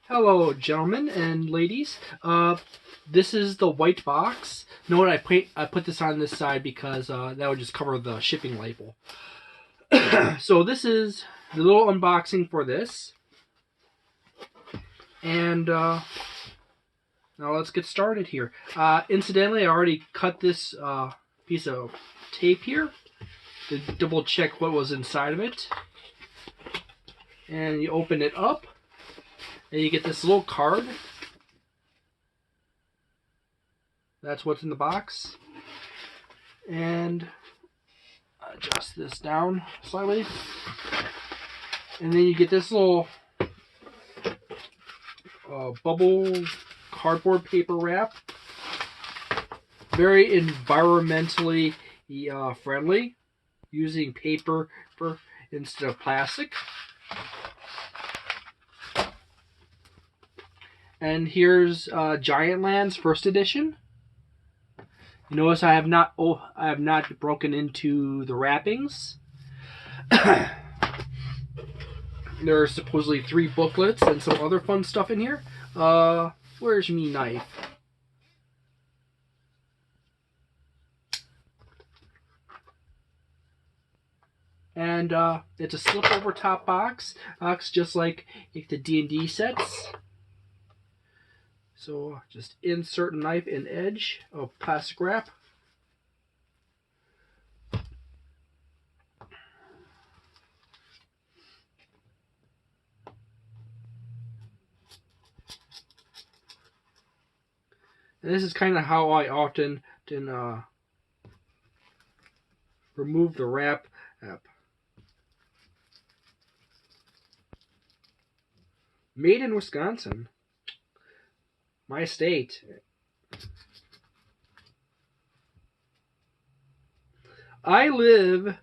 Hello, gentlemen and ladies. This is the white box. Note I put this on this side because that would just cover the shipping label. So this is the little unboxing for this. And now let's get started here. Incidentally, I already cut this piece of tape here to double check what was inside of it. And you open it up. And you get this little card. That's what's in the box. And adjust this down slightly. And then you get this little bubble cardboard paper wrap. Very environmentally friendly. Using paper instead of plastic. And here's Giantlands First Edition. You notice I have not broken into the wrappings. There are supposedly 3 booklets and some other fun stuff in here. Where's me knife? And it's a slip over top box, just like the D&D sets. So just insert a knife in edge of plastic wrap. And this is kind of how I often remove the wrap. Made in Wisconsin. My state. I live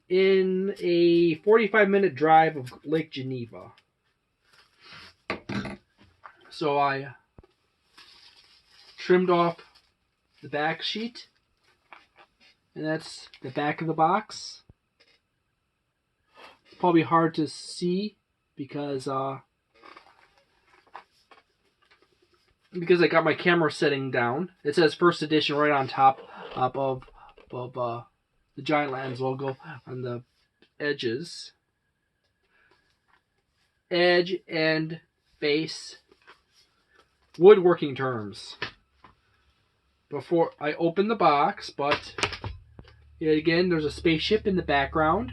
in a 45-minute drive of Lake Geneva. So I trimmed off the back sheet. And that's the back of the box. It's probably hard to see because I got my camera setting down. It says First Edition right on top of the Giantlands logo on the edges. Edge and face. Woodworking terms. Before I open the box, but yet again, there's a spaceship in the background.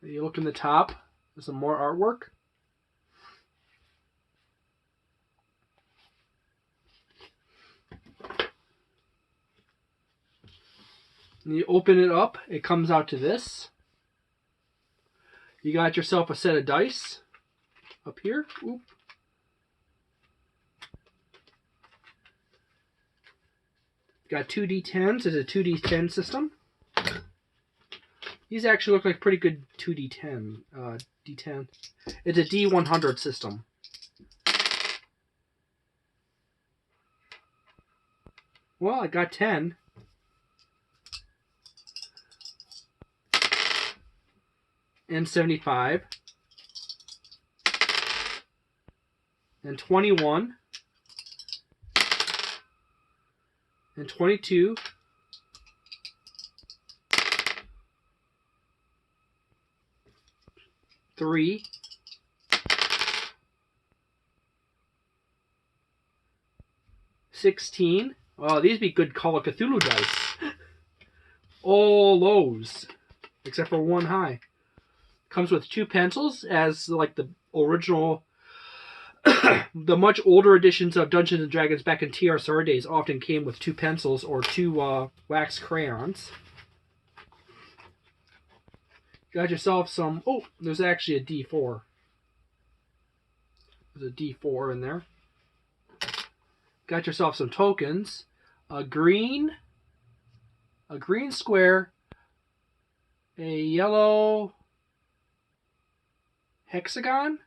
You look in the top, there's some more artwork. And you open it up, it comes out to this. You got yourself a set of dice up here. Oop. Got 2d10s. It's a 2d10 system. These actually look like pretty good 2d10. D10. It's a D100 system. Well, I got 10. And 75. And 21. And 22. Three. 16. Oh, these be good Call of Cthulhu dice. All lows. Except for one high. Comes with 2 pencils, as like the original, the much older editions of Dungeons and Dragons back in TRSR days often came with 2 pencils or 2 wax crayons. Got yourself some. Oh, there's actually a D4. There's a D4 in there. Got yourself some tokens. A green square, a yellow hexagon,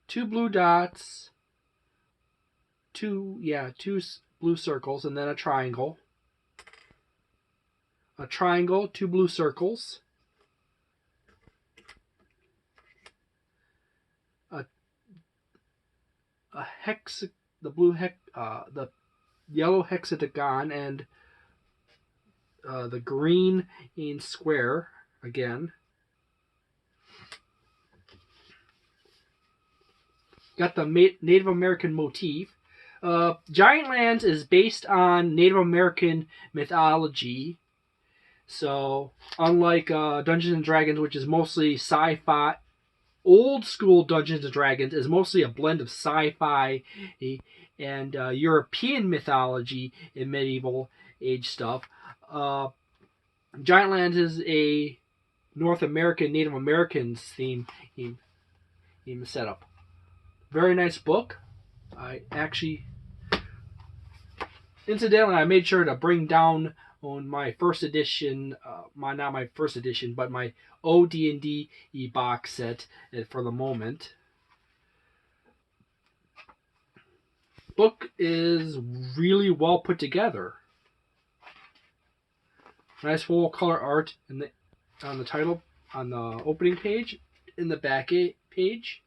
2 blue dots, 2 blue circles, and then a triangle. a triangle, 2 blue circles, a hex, the yellow hexagon, and the green in square again. Got the Native American motif. Giantlands is based on Native American mythology. So, unlike Dungeons and Dragons, which is mostly sci-fi, old school Dungeons and Dragons is mostly a blend of sci-fi and European mythology and medieval age stuff. Giantlands is a North American, Native Americans theme setup. Very nice book. I actually, incidentally, I made sure to bring down on my first edition, not my first edition, but my OD&D box set for the moment. Book is really well put together. Nice full color art on the title, on the opening page, in the back page.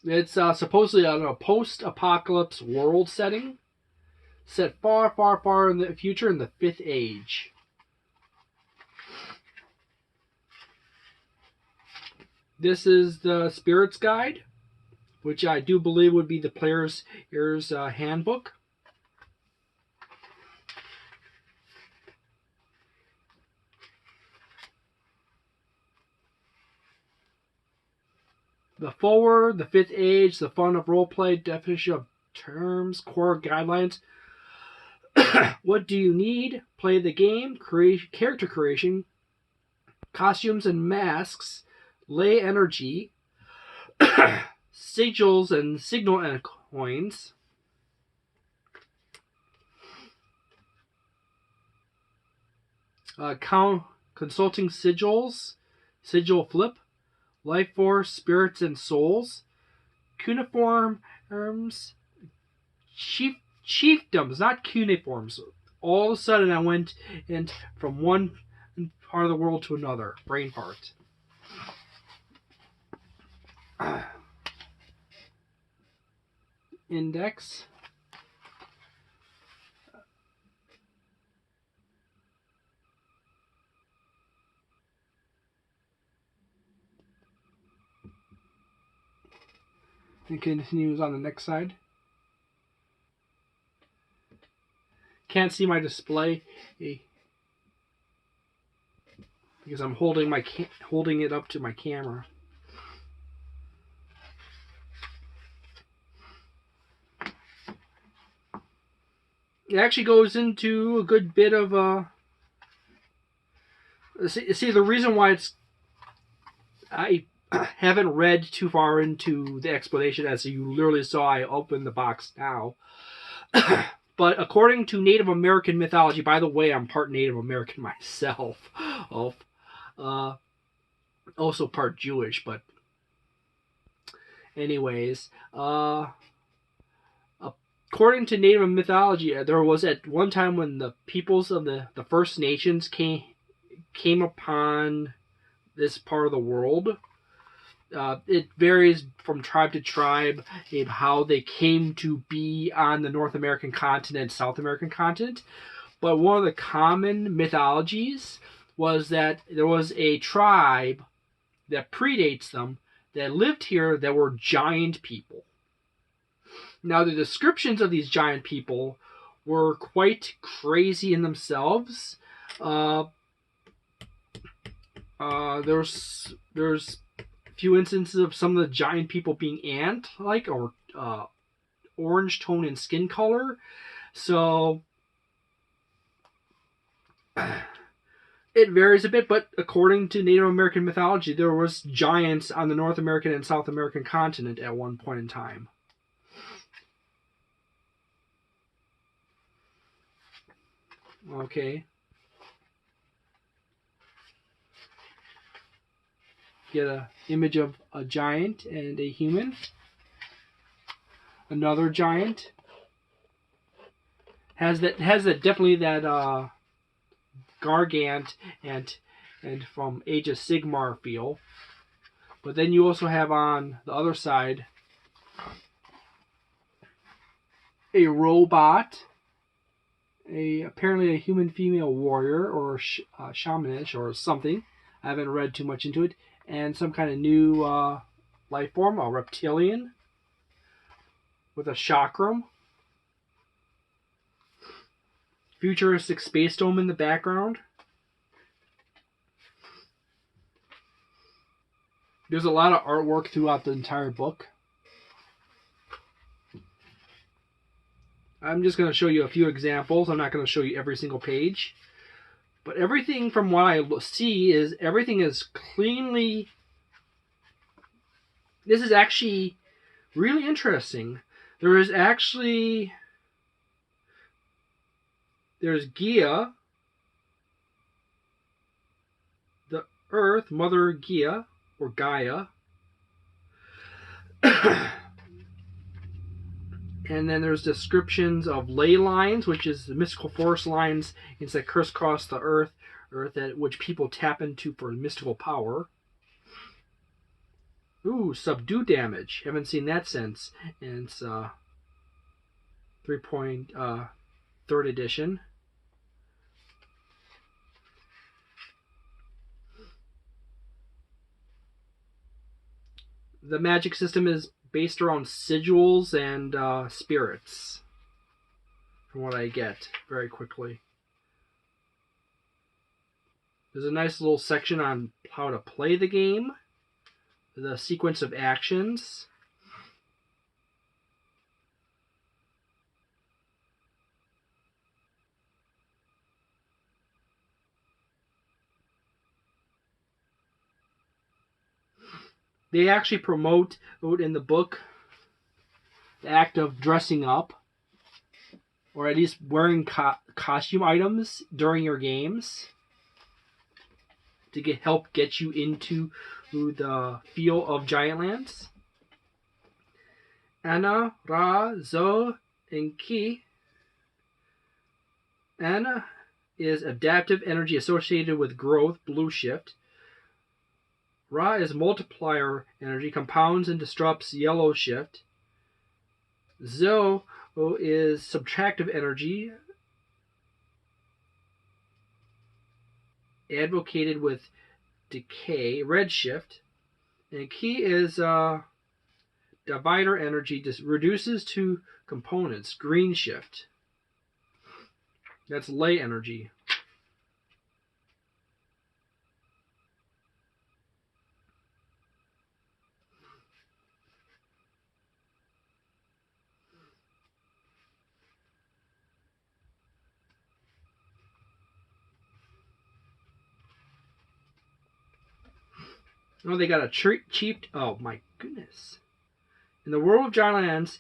It's supposedly on a post-apocalypse world setting, set far, far, far in the future in the 5th Age. This is the Spirit's Guide, which I do believe would be the player's handbook. The forward, the 5th Age, the fun of roleplay, definition of terms, core guidelines. What do you need? Play the game, character creation, costumes and masks, lay energy, sigils and signal and coins, consulting sigils, sigil flip, life force, spirits and souls, cuneiforms, chiefdoms, not cuneiforms. All of a sudden I went from one part of the world to another. Brain part. Index. And continues on the next side. Can't see my display because I'm holding it up to my camera. It actually goes into a good bit of see the reason why I haven't read too far into the explanation, as you literally saw I opened the box now. But according to Native American mythology, by the way, I'm part Native American myself, also part Jewish, but anyways, according to Native mythology, there was at one time when the peoples of the First Nations came upon this part of the world. It varies from tribe to tribe in how they came to be on the North American continent, South American continent. But one of the common mythologies was that there was a tribe that predates them that lived here that were giant people. Now, the descriptions of these giant people were quite crazy in themselves. There's few instances of some of the giant people being ant-like or orange tone in skin color. So it varies a bit, but according to Native American mythology, there was giants on the North American and South American continent at one point in time. Okay. Get an image of a giant and a human. Another giant has definitely that Gargant and from Age of Sigmar feel. But then you also have on the other side a robot, apparently a human female warrior or shamanish or something. I haven't read too much into it. And some kind of new life form, a reptilian with a chakram. Futuristic space dome in the background. There's a lot of artwork throughout the entire book. I'm just going to show you a few examples. I'm not going to show you every single page. But everything from what I see is everything is cleanly... This is actually really interesting. There's Gaia, the Earth, Mother Gaia, or Gaia. And then there's descriptions of ley lines, which is the mystical force lines that crisscross the Earth at which people tap into for mystical power. Ooh, subdue damage. Haven't seen that since. And it's 3rd edition. The magic system is based around sigils and spirits, from what I get very quickly. There's a nice little section on how to play the game, the sequence of actions. They actually promote in the book the act of dressing up, or at least wearing costume items during your games to help get you into the feel of Giantlands. Ana, Ra, Zo, and Ki. Ana is adaptive energy associated with growth, blue shift. Ra is multiplier energy, compounds and disrupts, yellow shift. Zo is subtractive energy, advocated with decay, red shift. And Ki is divider energy, reduces to components, green shift. That's ley energy. Oh, they got a cheap... Oh, my goodness. In the world of Giantlands,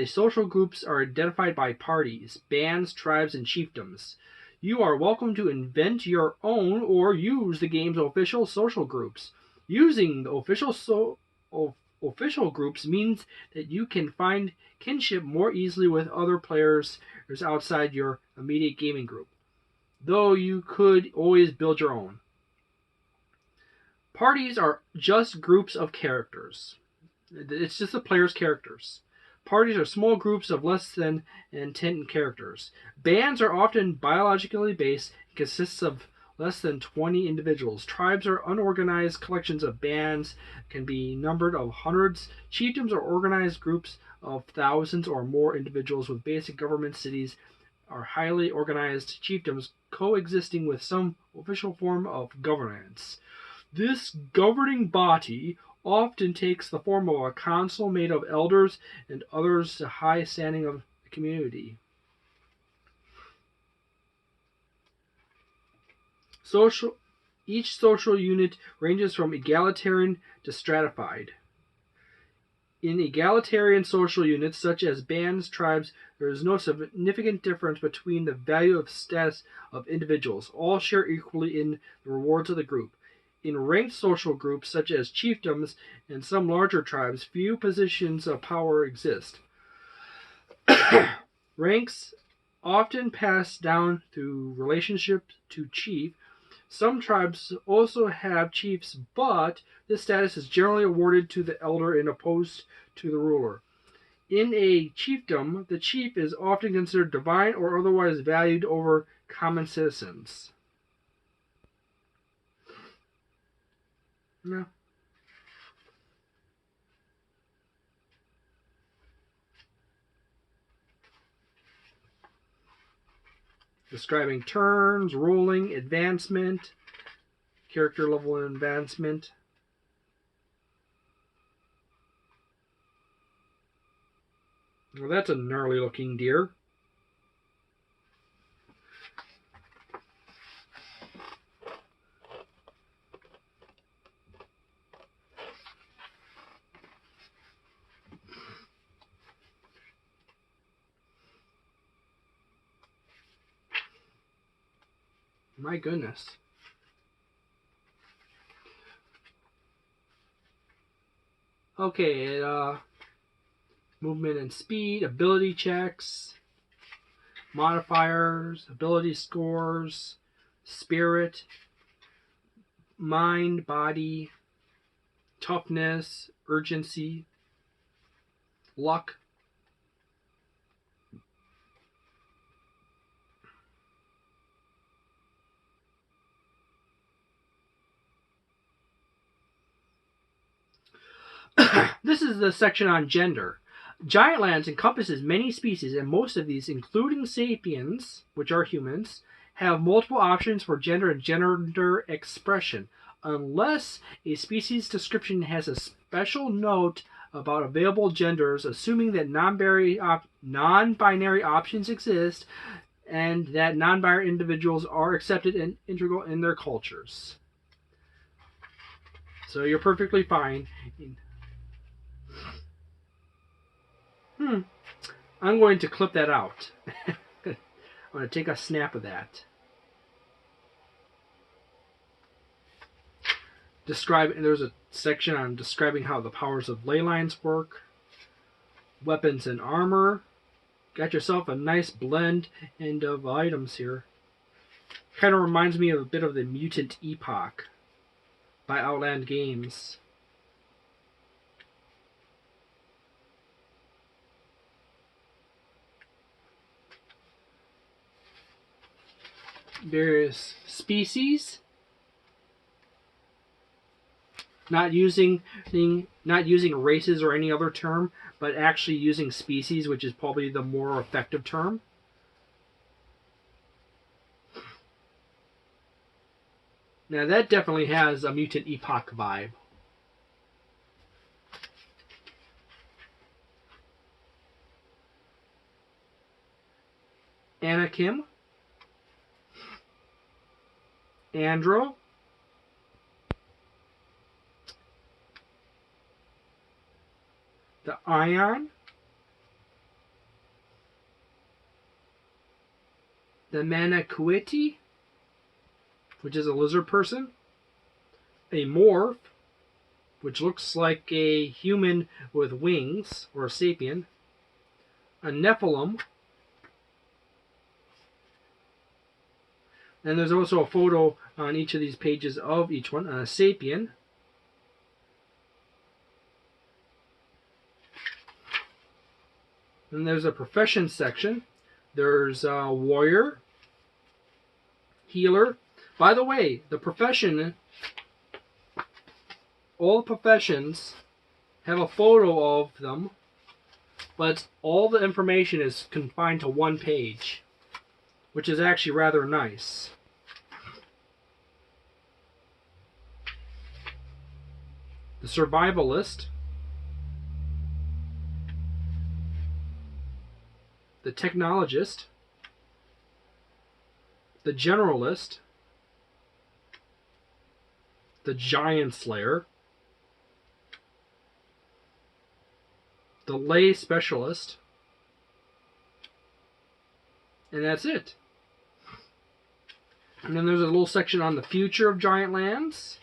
social groups are identified by parties, bands, tribes, and chiefdoms. You are welcome to invent your own or use the game's official social groups. Using the official groups means that you can find kinship more easily with other players outside your immediate gaming group, though you could always build your own. Parties are just groups of characters. It's just the player's characters. Parties are small groups of less than 10 characters. Bands are often biologically based and consists of less than 20 individuals. Tribes are unorganized collections of bands, can be numbered of hundreds. Chiefdoms are organized groups of thousands or more individuals with basic government. Cities are highly organized chiefdoms coexisting with some official form of governance. This governing body often takes the form of a council made of elders and others to high standing of the community. Each social unit ranges from egalitarian to stratified. In egalitarian social units, such as bands, tribes, there is no significant difference between the value of status of individuals. All share equally in the rewards of the group. In ranked social groups, such as chiefdoms and some larger tribes, few positions of power exist. Ranks often passed down through relationship to chief. Some tribes also have chiefs, but this status is generally awarded to the elder and opposed to the ruler. In a chiefdom, the chief is often considered divine or otherwise valued over common citizens. Yeah. Describing turns, rolling, advancement, character level advancement. Well, that's a gnarly looking deer. My goodness. Okay, movement and speed, ability checks, modifiers, ability scores, spirit, mind, body, toughness, urgency, luck. This is the section on gender. Giantlands encompasses many species, and most of these, including sapiens, which are humans, have multiple options for gender and gender expression, unless a species description has a special note about available genders, assuming that non-binary options exist and that non-binary individuals are accepted and integral in their cultures. So you're perfectly fine. I'm going to clip that out. I'm going to take a snap of that. There's a section on describing how the powers of ley lines work. Weapons and armor. Got yourself a nice blend of items here. Kind of reminds me of a bit of the Mutant Epoch by Outland Games. Various species. Not using races or any other term, but actually using species, which is probably the more effective term. Now that definitely has a Mutant Epoch vibe. Anakim. Andro. The Ion. The Manakuiti, which is a lizard person. A Morph, which looks like a human with wings, or a sapien. A Nephilim. And there's also a photo on each of these pages of each one. A sapien. And there's a profession section. There's a warrior, healer. By the way, the profession, all professions have a photo of them, but all the information is confined to one page, which is actually rather nice. The survivalist, the technologist, the generalist, the giant slayer, the lay specialist, and that's it. And then there's a little section on the future of Giantlands.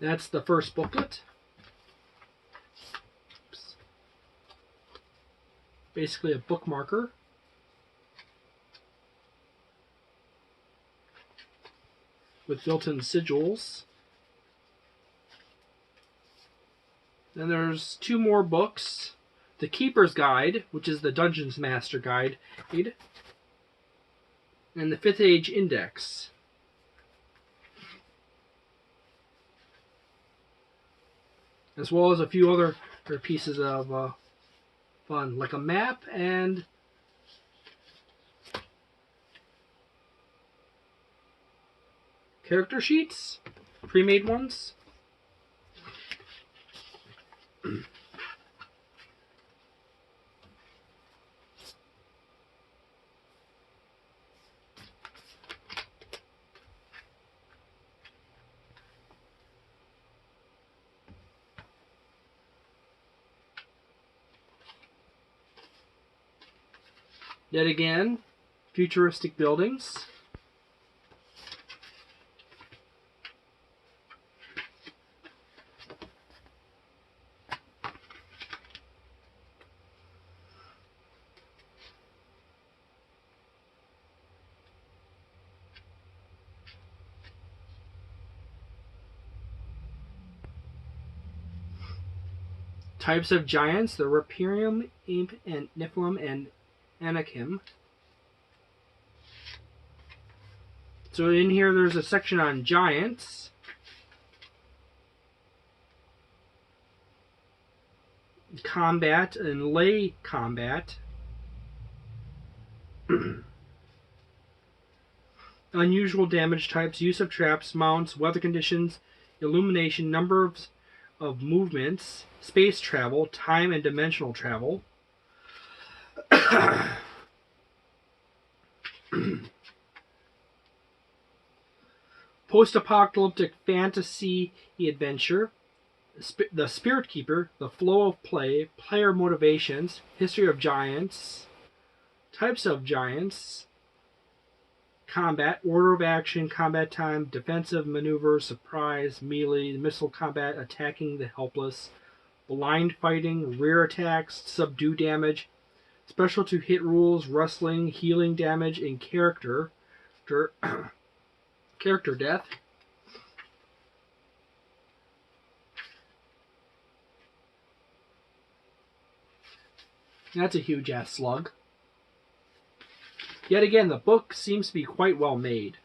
That's the first booklet. Oops. Basically a bookmarker. With built-in sigils. Then there's 2 more books. The Keeper's Guide, which is the Dungeons Master Guide, and the 5th Age Index. As well as a few other pieces of fun, like a map and character sheets, pre-made ones. Yet again, futuristic buildings. Types of giants, the Rapirium, Imp, and Nephilim, and Anakim. So in here there's a section on giants. Combat and lay combat. Unusual damage types, use of traps, mounts, weather conditions, illumination, number of movements, space travel, time and dimensional travel. Post-apocalyptic fantasy adventure, the Spirit Keeper, the flow of play, player motivations, history of giants, types of giants, combat, order of action, combat time, defensive, maneuver, surprise, melee, missile combat, attacking the helpless, blind fighting, rear attacks, subdue damage, special to hit rules, wrestling, healing damage, and character death. That's a huge ass slug. Yet again, the book seems to be quite well made.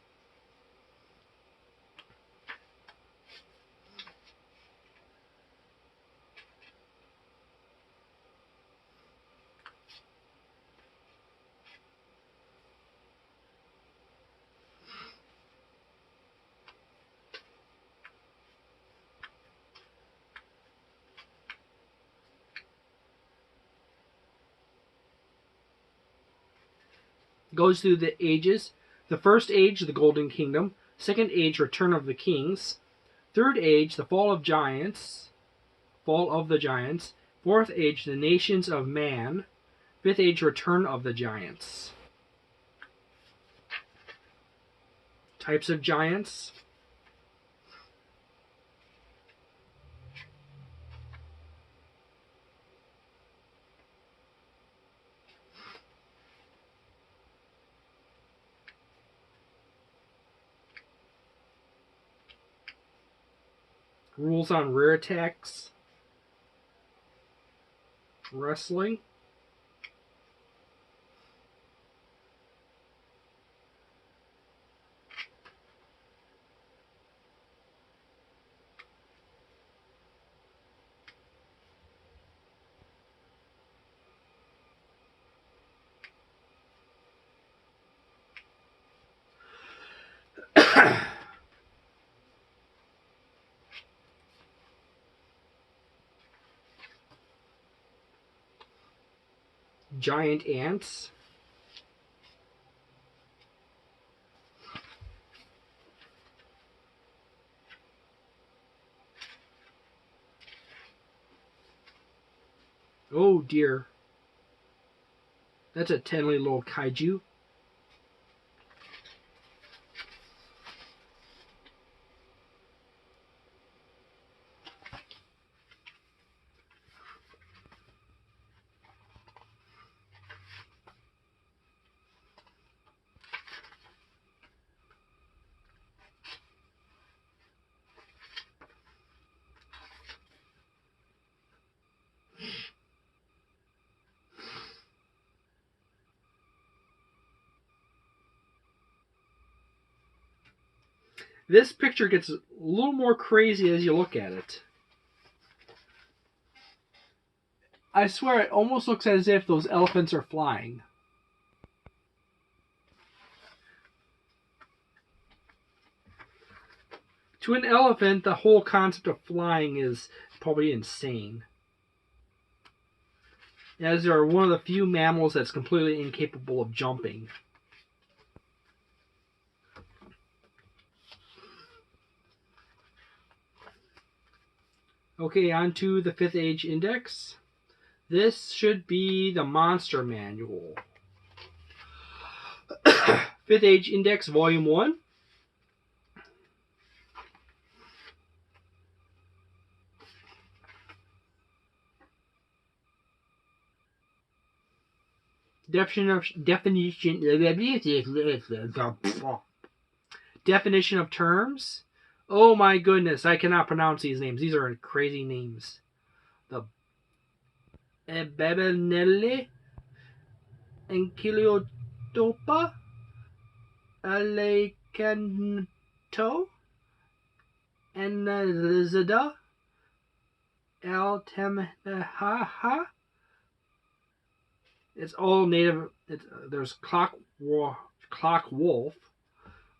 Goes through the ages. The first age, the Golden Kingdom. Second age, Return of the Kings. Third age, the Fall of the Giants. Fourth age, the Nations of Man. Fifth age, Return of the Giants. Types of giants. Rules on rear attacks. Wrestling. Giant ants. Oh dear. That's a tiny little kaiju. This picture gets a little more crazy as you look at it. I swear it almost looks as if those elephants are flying. To an elephant, the whole concept of flying is probably insane. As they are one of the few mammals that's completely incapable of jumping. Okay, on to the 5th Age Index. This should be the Monster Manual. 5th Age Index, Volume 1. Definition of terms. Oh my goodness, I cannot pronounce these names. These are crazy names. The Bebenelle, Enkiliotopa, Alecanto, Anazida, Altemnaha. It's all native. There's clock wolf,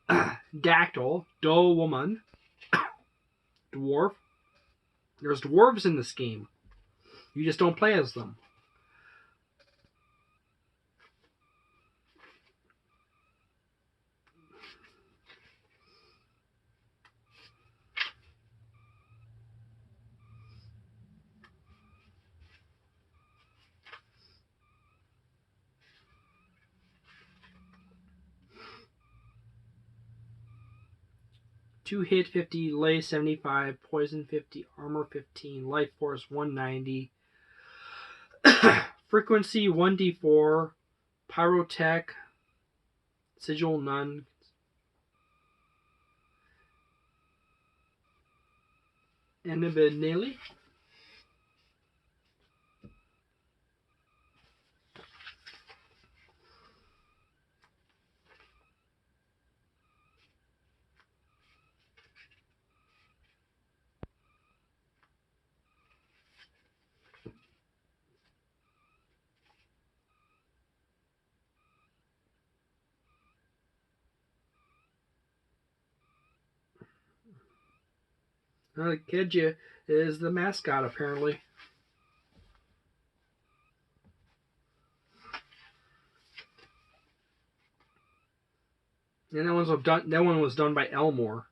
dactyl, doe woman, dwarf. There's dwarves in this game. You just don't play as them. Two hit 50, lay 75, poison 50, armor 15, life force 190, frequency 1d4, pyrotech, sigil none, Annabelle. Kedja is the mascot, apparently. And that one was done by Elmore.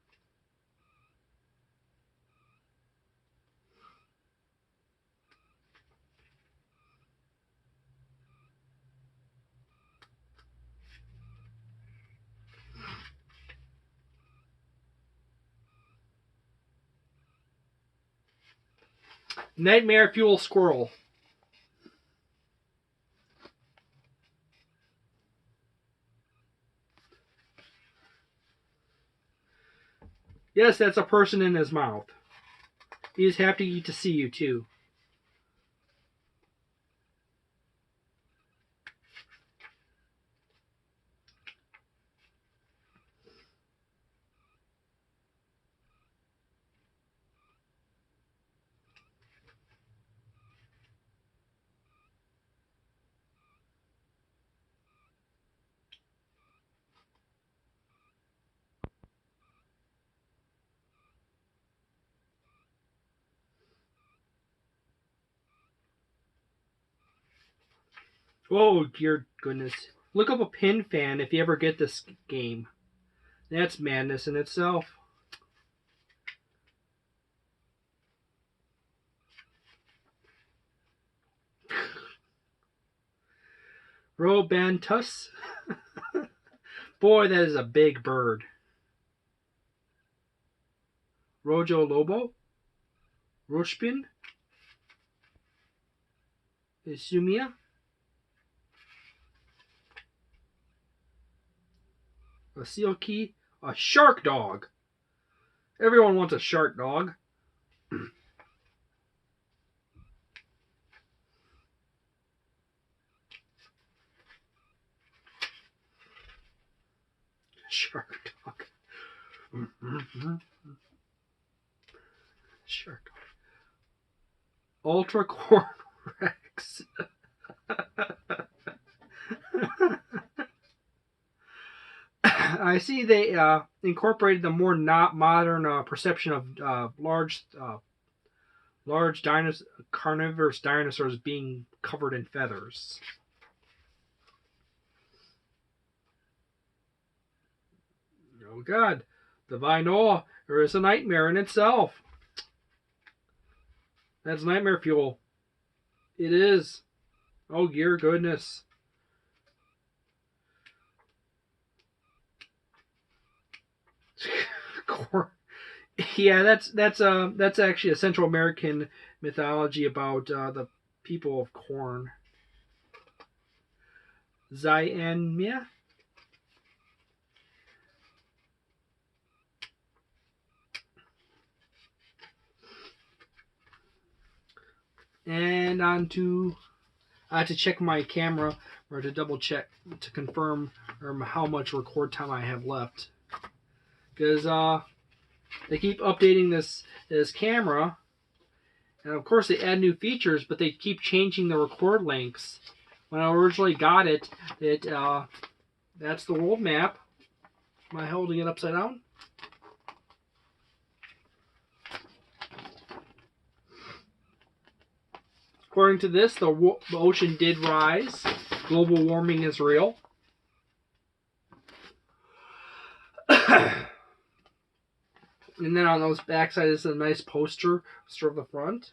Nightmare Fuel Squirrel. Yes, that's a person in his mouth. He's happy to see you, too. Oh, dear goodness. Look up a pin fan if you ever get this game. That's madness in itself. Robantus. Boy, that is a big bird. Rojo Lobo. Roshpin. Sumia. A seal key. A shark dog. Everyone wants a shark dog. Shark dog. Sure. Ultra Corn Rex. I see they incorporated the more not modern perception of large carnivorous dinosaurs being covered in feathers. Oh God, the Vinoa is a nightmare in itself. That's nightmare fuel. It is. Oh dear goodness. Yeah, that's actually a Central American mythology about the people of corn. Zyanmia? And on to I have to check my camera or to double check to confirm how much record time I have left. Because they keep updating this camera, and of course they add new features, but they keep changing the record lengths. When I originally got it, that's the world map. Am I holding it upside down? According to this, the ocean did rise. Global warming is real. And then on those backside is a nice poster of the front.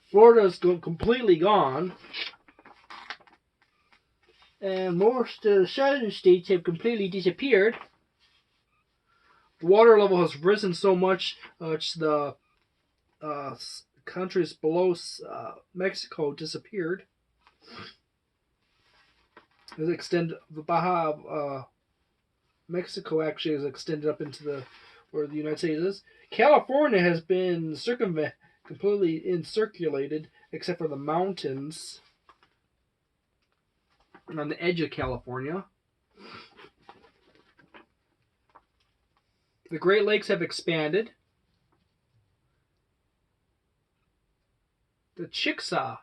Florida's completely gone. And most southern states have completely disappeared. The water level has risen so much, the countries below Mexico disappeared. The Baja Mexico actually is extended up into where the United States is. California has been completely encirculated, except for the mountains on the edge of California. The Great Lakes have expanded. The Chickasaw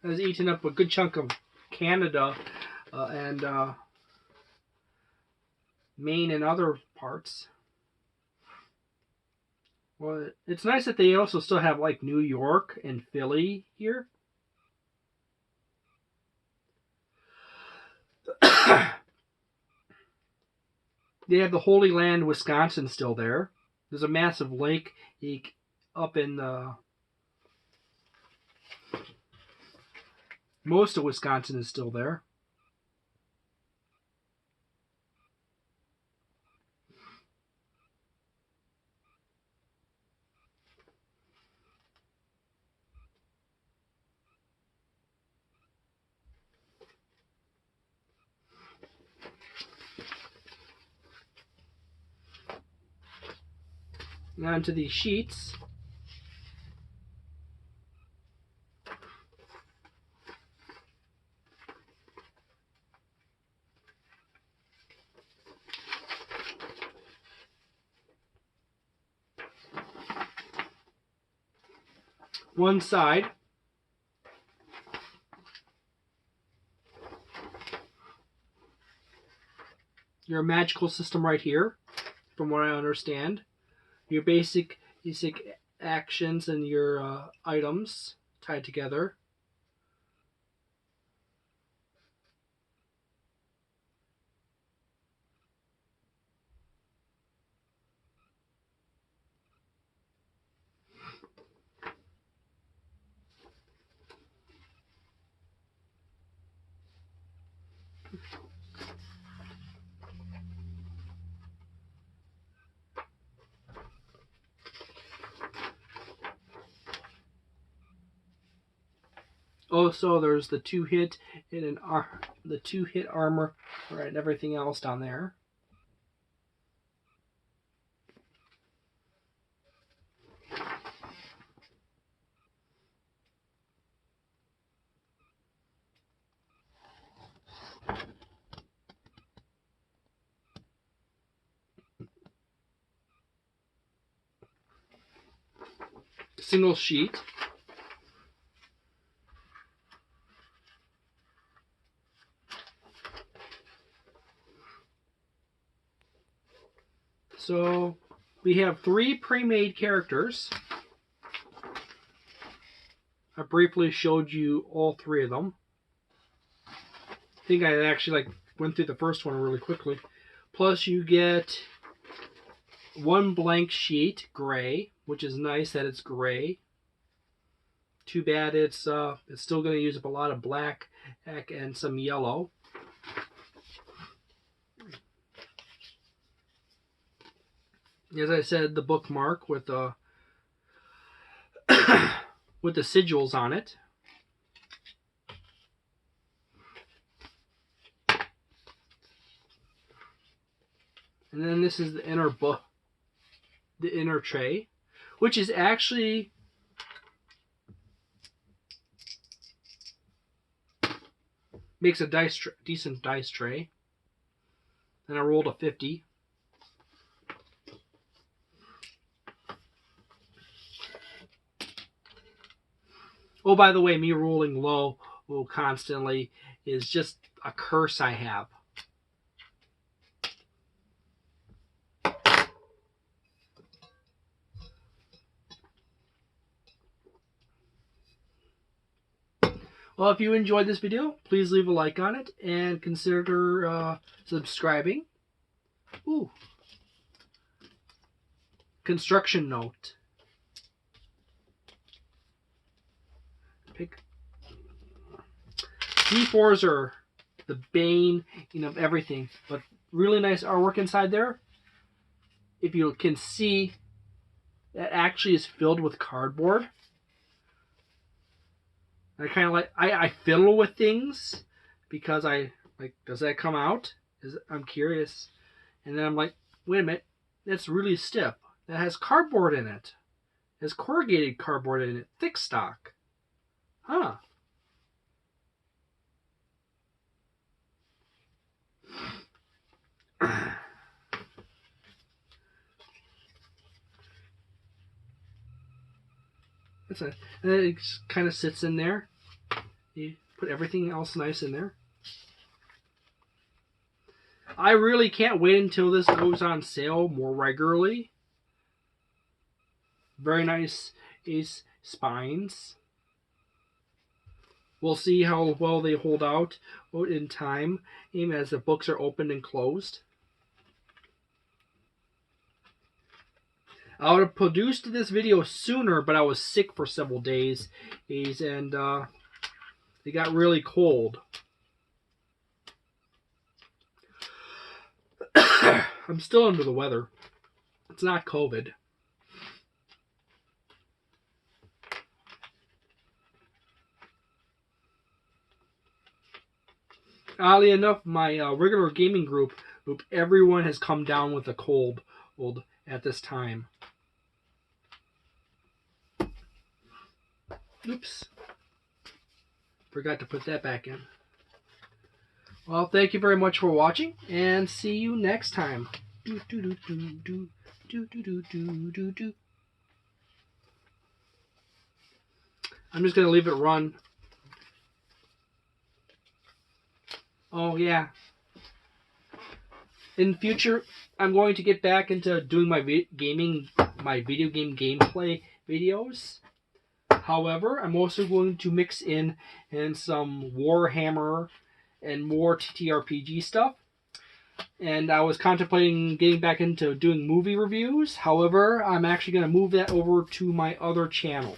has eaten up a good chunk of Canada and Maine and other parts. Well, it's nice that they also still have like New York and Philly here. They have the Holy Land, Wisconsin, still there. There's a massive lake up in most of Wisconsin is still there. Now onto these sheets. One side your magical system right here, from what I understand. Your basic actions and your items tied together. Also, there's the 2-hit and the 2-hit armor, right, and everything else down there. single sheet. So we have 3 pre-made characters. I briefly showed you all 3 of them. I think I actually went through the first one really quickly. Plus you get 1 blank sheet, gray, which is nice that it's gray. Too bad it's still going to use up a lot of black and some yellow. As I said, the bookmark with the with the sigils on it. And then this is the inner tray, which is actually makes a decent dice tray. And I rolled a 50. Oh, by the way, me rolling low constantly is just a curse I have. Well, if you enjoyed this video, please leave a like on it and consider subscribing. Ooh. Construction note. D4s are the bane of everything, but really nice artwork inside there. If you can see, that actually is filled with cardboard. I kind of I fiddle with things because I does that come out? I'm curious, and then I'm like, wait a minute, that's really stiff. That has cardboard in it. It has corrugated cardboard in it, thick stock. Huh. And it kind of sits in there. You put everything else nice in there. I really can't wait until this goes on sale more regularly. Very nice spines. We'll see how well they hold out in time as the books are opened and closed. I would have produced this video sooner, but I was sick for several days, and it got really cold. I'm still under the weather. It's not COVID. Oddly enough, my regular gaming group, everyone has come down with a cold at this time. Oops. Forgot to put that back in. Well, thank you very much for watching, and see you next time. I'm just going to leave it run. Oh, yeah. In the future, I'm going to get back into doing my video game gameplay videos. However, I'm also going to mix in some Warhammer and more TTRPG stuff. And I was contemplating getting back into doing movie reviews. However, I'm actually going to move that over to my other channel.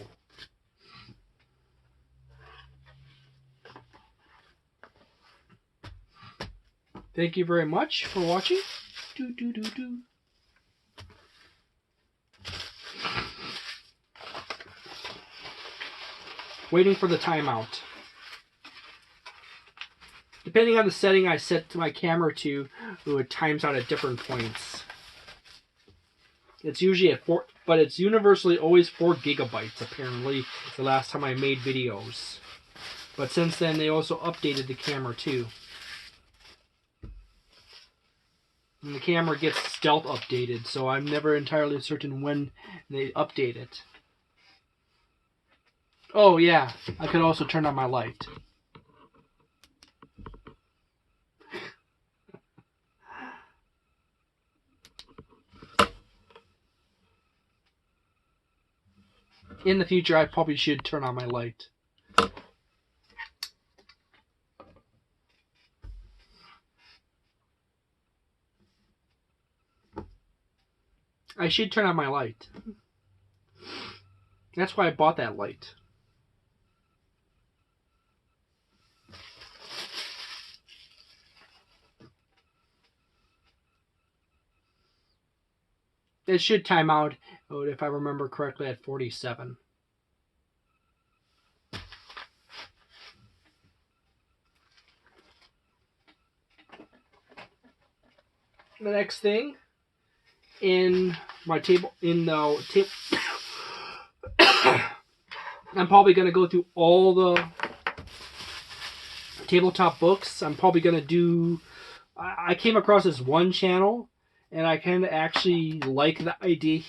Thank you very much for watching. Waiting for the timeout. Depending on the setting I set to my camera to, it times out at different points. It's usually at 4, but it's universally always 4 gigabytes, apparently, the last time I made videos. But since then, they also updated the camera, too. And the camera gets stealth updated, so I'm never entirely certain when they update it. Oh yeah, I could also turn on my light. In the future, I probably should turn on my light. I should turn on my light. That's why I bought that light. It should time out, if I remember correctly, at 47. The next thing in my table, I'm probably going to go through all the tabletop books. I'm probably going to do. I came across this one channel, and I kind of actually like the idea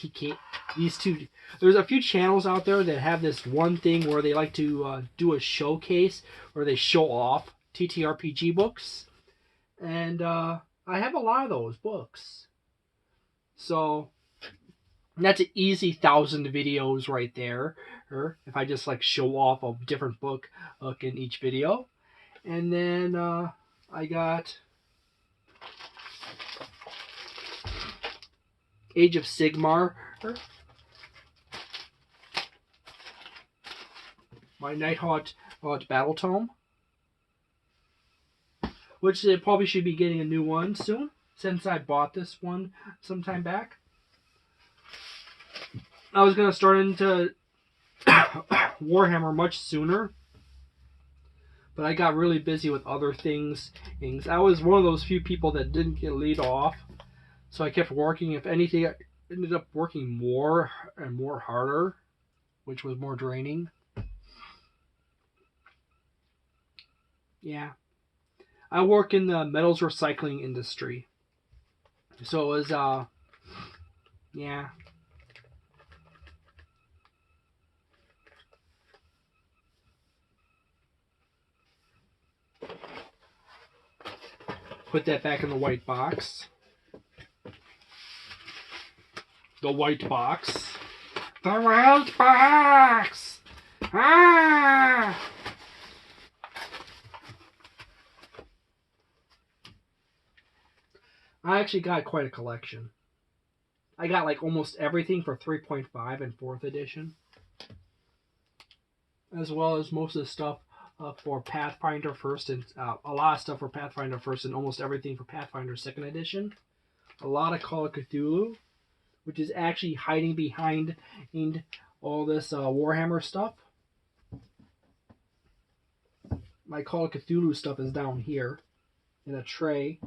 these two. There's a few channels out there that have this one thing where they like to do a showcase where they show off TTRPG books, and I have a lot of those books. So that's an easy 1,000 videos right there. Or if I just like show off a different book in each video, and then I got Age of Sigmar, my Nighthawk Battle Tome, which they probably should be getting a new one soon, since I bought this one some time back. I was going to start into Warhammer much sooner, but I got really busy with other things. I was one of those few people that didn't get laid off, so I kept working. If anything, I ended up working more and more harder, which was more draining. Yeah. I work in the metals recycling industry. So it was, yeah. Put that back in the white box. The white box. The white box! Ah! I actually got quite a collection. I got like almost everything for 3.5 and 4th edition, as well as most of the stuff for Pathfinder 1st, and a lot of stuff for Pathfinder 1st, and almost everything for Pathfinder 2nd edition. A lot of Call of Cthulhu, which is actually hiding behind all this Warhammer stuff. My Call of Cthulhu stuff is down here in a tray.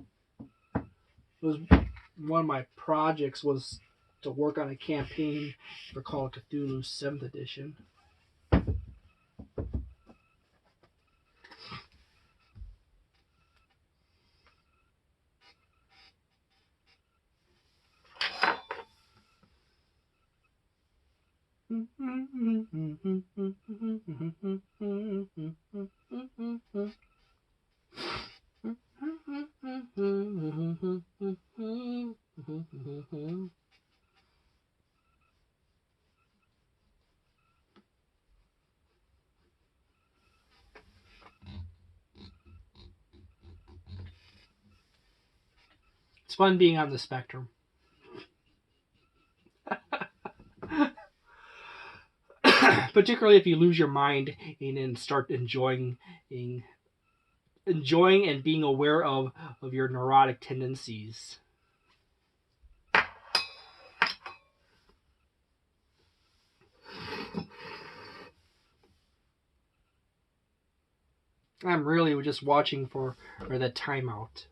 It was one of my projects was to work on a campaign for Call of Cthulhu 7th edition. It's fun being on the spectrum. Particularly if you lose your mind and start enjoying and being aware of your neurotic tendencies. I'm really just watching for the timeout.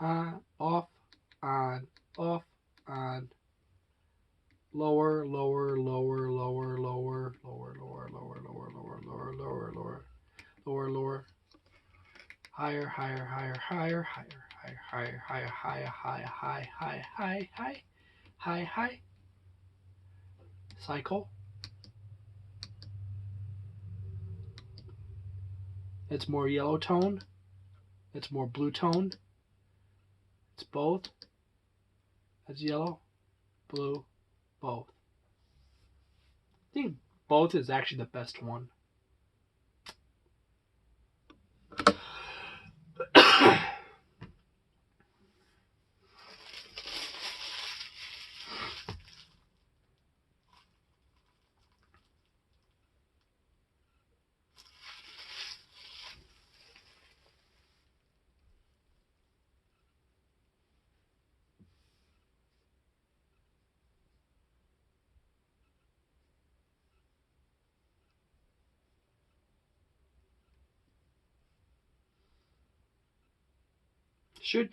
on, off, on, off, on, lower, lower, lower, lower, lower, lower, lower, lower, lower, lower, lower, lower, lower, lower, lower, higher, higher, higher, higher, higher, higher, higher, higher, higher, high, high, high, high, high, high, cycle. It's more yellow toned. It's more blue toned. It's both. It's yellow, blue, both. I think both is actually the best one. Should